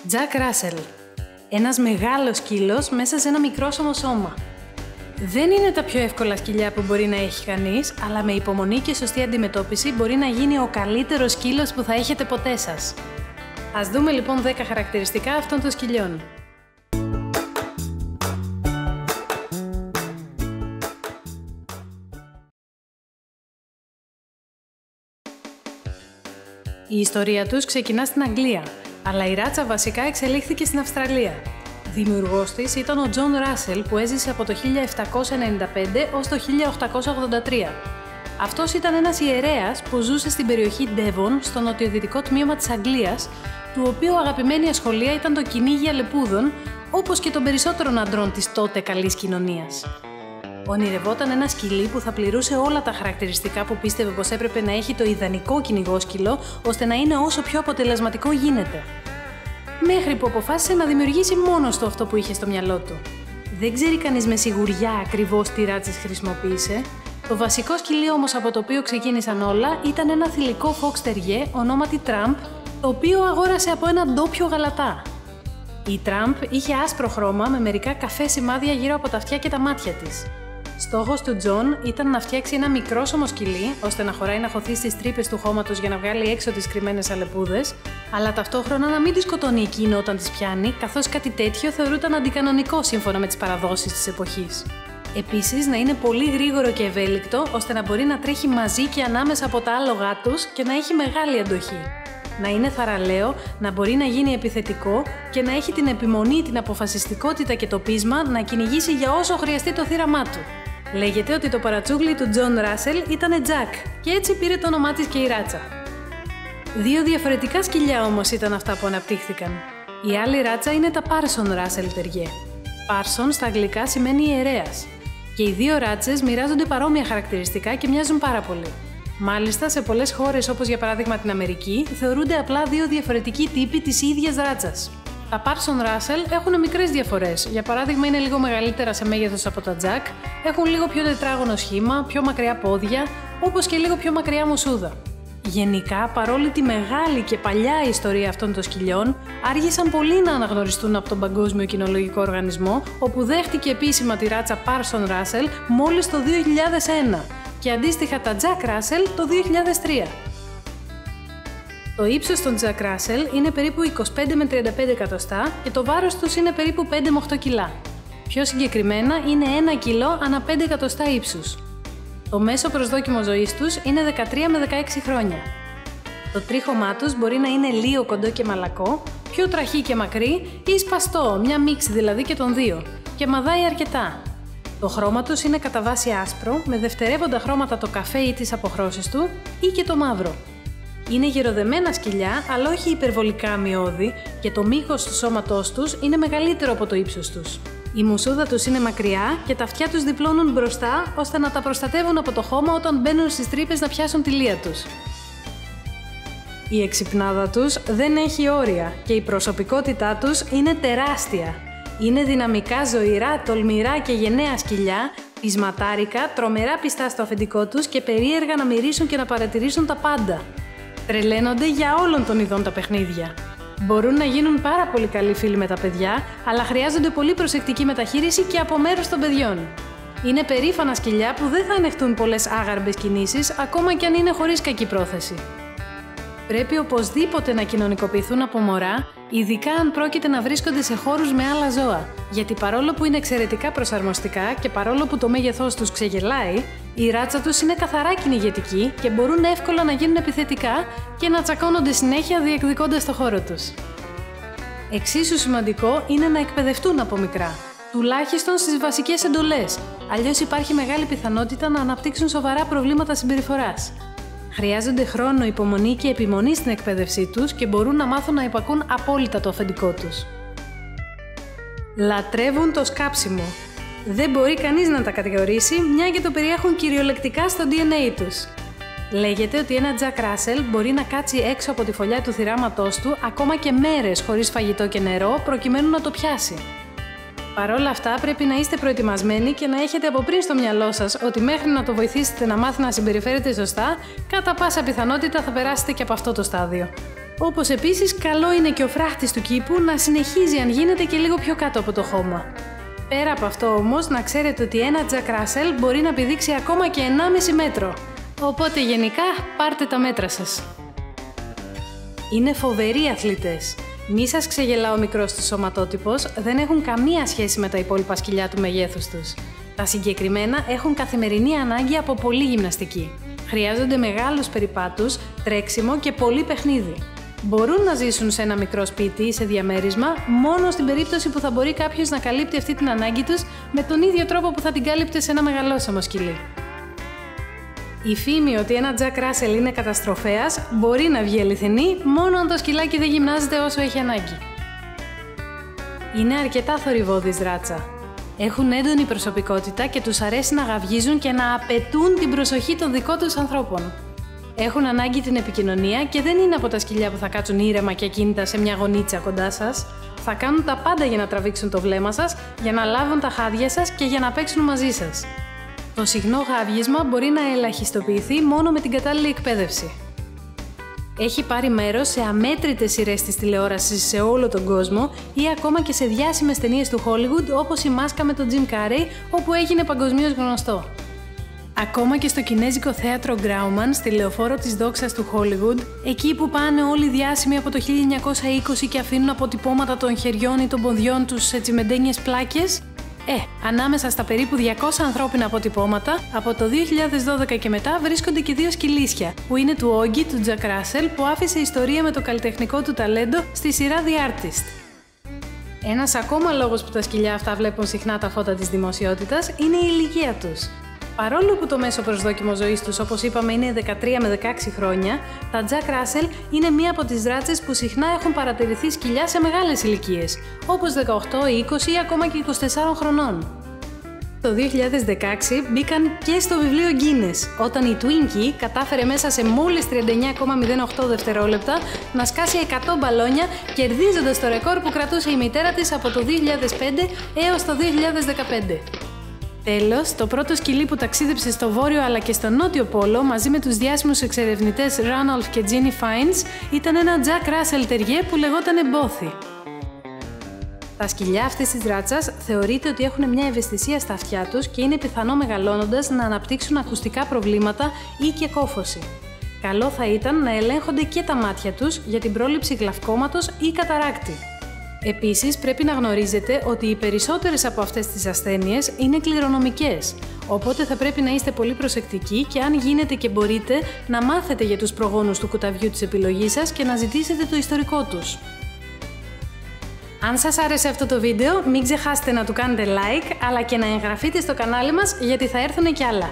Jack Russell. Ένας μεγάλος σκύλος μέσα σε ένα μικρόσωμο σώμα. Δεν είναι τα πιο εύκολα σκυλιά που μπορεί να έχει κανείς, αλλά με υπομονή και σωστή αντιμετώπιση μπορεί να γίνει ο καλύτερος σκύλος που θα έχετε ποτέ σας. Ας δούμε λοιπόν 10 χαρακτηριστικά αυτών των σκυλιών. Η ιστορία τους ξεκινά στην Αγγλία, αλλά η ράτσα βασικά εξελίχθηκε στην Αυστραλία. Δημιουργός της ήταν ο Τζον Ράσελ που έζησε από το 1795 ως το 1883. Αυτός ήταν ένας ιερέας που ζούσε στην περιοχή Devon, στο νοτιοδυτικό τμήμα της Αγγλίας, του οποίου αγαπημένη ασχολία ήταν το κυνήγι αλεπούδων, όπως και των περισσότερων αντρών της τότε καλής κοινωνίας. Ονειρευόταν ένα σκυλί που θα πληρούσε όλα τα χαρακτηριστικά που πίστευε πως έπρεπε να έχει το ιδανικό κυνηγόσκυλο, ώστε να είναι όσο πιο αποτελεσματικό γίνεται. Μέχρι που αποφάσισε να δημιουργήσει μόνος του αυτό που είχε στο μυαλό του. Δεν ξέρει κανείς με σιγουριά ακριβώς τι ράτσες χρησιμοποίησε. Το βασικό σκυλί όμως από το οποίο ξεκίνησαν όλα ήταν ένα θηλυκό Fox Terrier ονόματι Tramp, το οποίο αγόρασε από έναν ντόπιο γαλατά. Η Tramp είχε άσπρο χρώμα με μερικά καφέ σημάδια γύρω από τα αυτιά και τα μάτια της. Στόχος του Τζον ήταν να φτιάξει ένα μικρόσωμο σκυλί, ώστε να χωράει να χωθεί στις τρύπες του χώματος για να βγάλει έξω τις κρυμμένες αλεπούδες, αλλά ταυτόχρονα να μην τη σκοτώνει εκείνο όταν τις πιάνει, καθώς κάτι τέτοιο θεωρούταν αντικανονικό σύμφωνα με τις παραδόσεις της εποχής. Επίσης, να είναι πολύ γρήγορο και ευέλικτο, ώστε να μπορεί να τρέχει μαζί και ανάμεσα από τα άλογά τους και να έχει μεγάλη αντοχή. Να είναι θαραλέο, να μπορεί να γίνει επιθετικό και να έχει την επιμονή, την αποφασιστικότητα και το πείσμα να κυνηγήσει για όσο χρειαστεί το θύραμά του. Λέγεται ότι το παρατσούγλι του Τζον Ράσελ ήταν Jack και έτσι πήρε το όνομά της και η ράτσα. Δύο διαφορετικά σκυλιά όμως ήταν αυτά που αναπτύχθηκαν. Η άλλη ράτσα είναι τα Parson Russell Terrier. Parson στα αγγλικά σημαίνει ιερέας. Και οι δύο ράτσες μοιράζονται παρόμοια χαρακτηριστικά και μοιάζουν πάρα πολύ. Μάλιστα, σε πολλές χώρες όπως για παράδειγμα την Αμερική, θεωρούνται απλά δύο διαφορετικοί τύποι της ίδιας ράτσας. Τα Parson Russell έχουν μικρές διαφορές. Για παράδειγμα, είναι λίγο μεγαλύτερα σε μέγεθος από τα Jack, έχουν λίγο πιο τετράγωνο σχήμα, πιο μακριά πόδια, όπως και λίγο πιο μακριά μουσούδα. Γενικά, παρόλη τη μεγάλη και παλιά ιστορία αυτών των σκυλιών, άργησαν πολύ να αναγνωριστούν από τον Παγκόσμιο Κινολογικό Οργανισμό, όπου δέχτηκε επίσημα τη ράτσα Parson Russell μόλις το 2001 και αντίστοιχα τα Jack Russell το 2003. Το ύψος των Jack Russell είναι περίπου 25 με 35 εκατοστά και το βάρος τους είναι περίπου 5 με 8 κιλά. Πιο συγκεκριμένα είναι 1 κιλό ανά 5 εκατοστά ύψους. Το μέσο προσδόκιμο ζωής τους είναι 13 με 16 χρόνια. Το τρίχωμά τους μπορεί να είναι λίγο κοντό και μαλακό, πιο τραχή και μακρύ ή σπαστό, μια μίξη δηλαδή και των δύο, και μαδάει αρκετά. Το χρώμα τους είναι κατά βάση άσπρο, με δευτερεύοντα χρώματα το καφέ ή τις αποχρώσεις του ή και το μαύρο. Είναι γεροδεμένα σκυλιά, αλλά όχι υπερβολικά αμοιώδη και το μήκος του σώματός τους είναι μεγαλύτερο από το ύψος τους. Η μουσούδα τους είναι μακριά και τα αυτιά τους διπλώνουν μπροστά ώστε να τα προστατεύουν από το χώμα όταν μπαίνουν στις τρύπες να πιάσουν τη λία τους. Η εξυπνάδα τους δεν έχει όρια και η προσωπικότητά τους είναι τεράστια. Είναι δυναμικά, ζωηρά, τολμηρά και γενναία σκυλιά, πεισματάρικα, τρομερά πιστά στο αφεντικό τους και περίεργα να μυρίσουν και να παρατηρήσουν τα πάντα. Τρελαίνονται για όλων των ειδών τα παιχνίδια. Μπορούν να γίνουν πάρα πολύ καλοί φίλοι με τα παιδιά, αλλά χρειάζονται πολύ προσεκτική μεταχείριση και από μέρους των παιδιών. Είναι περήφανα σκυλιά που δεν θα ανεχτούν πολλές άγαρμπες κινήσεις, ακόμα κι αν είναι χωρίς κακή πρόθεση. Πρέπει οπωσδήποτε να κοινωνικοποιηθούν από μωρά, ειδικά αν πρόκειται να βρίσκονται σε χώρους με άλλα ζώα, γιατί παρόλο που είναι εξαιρετικά προσαρμοστικά και παρόλο που το μέγεθός τους ξεγελάει, η ράτσα τους είναι καθαρά κυνηγετική και μπορούν εύκολα να γίνουν επιθετικά και να τσακώνονται συνέχεια διεκδικώντας το χώρο τους. Εξίσου σημαντικό είναι να εκπαιδευτούν από μικρά, τουλάχιστον στις βασικές εντολές, αλλιώς υπάρχει μεγάλη πιθανότητα να αναπτύξουν σοβαρά προβλήματα συμπεριφοράς. Χρειάζονται χρόνο, υπομονή και επιμονή στην εκπαίδευσή τους και μπορούν να μάθουν να υπακούν απόλυτα το αφεντικό τους. Λατρεύουν το σκάψιμο. Δεν μπορεί κανείς να τα κατηγορήσει, μια και το περιέχουν κυριολεκτικά στο DNA τους. Λέγεται ότι ένα Jack Russell μπορεί να κάτσει έξω από τη φωλιά του θυράματός του ακόμα και μέρες χωρίς φαγητό και νερό προκειμένου να το πιάσει. Παρ' όλα αυτά, πρέπει να είστε προετοιμασμένοι και να έχετε από πριν στο μυαλό σας ότι μέχρι να το βοηθήσετε να μάθει να συμπεριφέρεται σωστά, κατά πάσα πιθανότητα θα περάσετε και από αυτό το στάδιο. Όπως επίσης καλό είναι και ο φράχτης του κήπου να συνεχίζει αν γίνεται και λίγο πιο κάτω από το χώμα. Πέρα από αυτό όμως, να ξέρετε ότι ένα Jack Russell μπορεί να πηδήξει ακόμα και 1,5 μέτρο. Οπότε γενικά πάρτε τα μέτρα σας. Είναι φοβεροί αθλητές. Μη σας ξεγελά ο μικρός τους σωματότυπος, δεν έχουν καμία σχέση με τα υπόλοιπα σκυλιά του μεγέθους τους. Τα συγκεκριμένα έχουν καθημερινή ανάγκη από πολλή γυμναστική. Χρειάζονται μεγάλους περιπάτους, τρέξιμο και πολύ παιχνίδι. Μπορούν να ζήσουν σε ένα μικρό σπίτι ή σε διαμέρισμα μόνο στην περίπτωση που θα μπορεί κάποιος να καλύπτει αυτή την ανάγκη τους με τον ίδιο τρόπο που θα την κάλυπτε σε ένα μεγαλόσωμο σκυλί. Η φήμη ότι ένα Jack Russell είναι καταστροφέας μπορεί να βγει αληθινή μόνο αν το σκυλάκι δεν γυμνάζεται όσο έχει ανάγκη. Είναι αρκετά θορυβώδης ράτσα. Έχουν έντονη προσωπικότητα και τους αρέσει να γαυγίζουν και να απαιτούν την προσοχή των δικών τους ανθρώπων. Έχουν ανάγκη την επικοινωνία και δεν είναι από τα σκυλιά που θα κάτσουν ήρεμα και ακίνητα σε μια γωνίτσα κοντά σας. Θα κάνουν τα πάντα για να τραβήξουν το βλέμμα σας, για να λάβουν τα χάδια σας και για να παίξουν μαζί σας. Το συχνό γάβγισμα μπορεί να ελαχιστοποιηθεί μόνο με την κατάλληλη εκπαίδευση. Έχει πάρει μέρος σε αμέτρητες σειρές της τηλεόρασης σε όλο τον κόσμο ή ακόμα και σε διάσημες ταινίες του Hollywood όπως η Μάσκα με τον Jim Carrey, όπου έγινε παγκοσμίως γνωστό. Ακόμα και στο κινέζικο θέατρο Grauman, στη λεωφόρο της δόξας του Hollywood, εκεί που πάνε όλοι οι διάσημοι από το 1920 και αφήνουν αποτυπώματα των χεριών ή των ποδιών τους σε τσιμεντένιες πλάκες, ανάμεσα στα περίπου 200 ανθρώπινα αποτυπώματα, από το 2012 και μετά βρίσκονται και δύο σκυλίσια, που είναι του Όγκη, του Jack Russell, που άφησε ιστορία με το καλλιτεχνικό του ταλέντο στη σειρά The Artist. Ένας ακόμα λόγος που τα σκυλιά αυτά βλέπουν συχνά τα φώτα της δημοσιότητας είναι η ηλικία τους. Παρόλο που το μέσο προσδόκιμο ζωής τους, όπως είπαμε, είναι 13 με 16 χρόνια, τα Jack Russell είναι μία από τις ράτσες που συχνά έχουν παρατηρηθεί σκυλιά σε μεγάλες ηλικίες, όπως 18, 20 ή ακόμα και 24 χρονών. Το 2016 μπήκαν και στο βιβλίο Guinness, όταν η Twinkie κατάφερε μέσα σε μόλις 39,08 δευτερόλεπτα να σκάσει 100 μπαλόνια, κερδίζοντας το ρεκόρ που κρατούσε η μητέρα της από το 2005 έως το 2015. Τέλος, το πρώτο σκυλί που ταξίδεψε στο Βόρειο αλλά και στο Νότιο Πόλο μαζί με τους διάσημους εξερευνητές Ranulph και Ginny Fiennes ήταν ένα Jack Russell Terrier που λεγότανε Bothy. Τα σκυλιά αυτής της ράτσας θεωρείται ότι έχουν μια ευαισθησία στα αυτιά τους και είναι πιθανό μεγαλώνοντας να αναπτύξουν ακουστικά προβλήματα ή και κόφωση. Καλό θα ήταν να ελέγχονται και τα μάτια τους για την πρόληψη γλαυκώματος ή καταράκτη. Επίσης, πρέπει να γνωρίζετε ότι οι περισσότερες από αυτές τις ασθένειες είναι κληρονομικές, οπότε θα πρέπει να είστε πολύ προσεκτικοί και αν γίνεται και μπορείτε να μάθετε για τους προγόνους του κουταβιού της επιλογής σας και να ζητήσετε το ιστορικό τους. Αν σας άρεσε αυτό το βίντεο, μην ξεχάσετε να του κάνετε like, αλλά και να εγγραφείτε στο κανάλι μας γιατί θα έρθουν κι άλλα.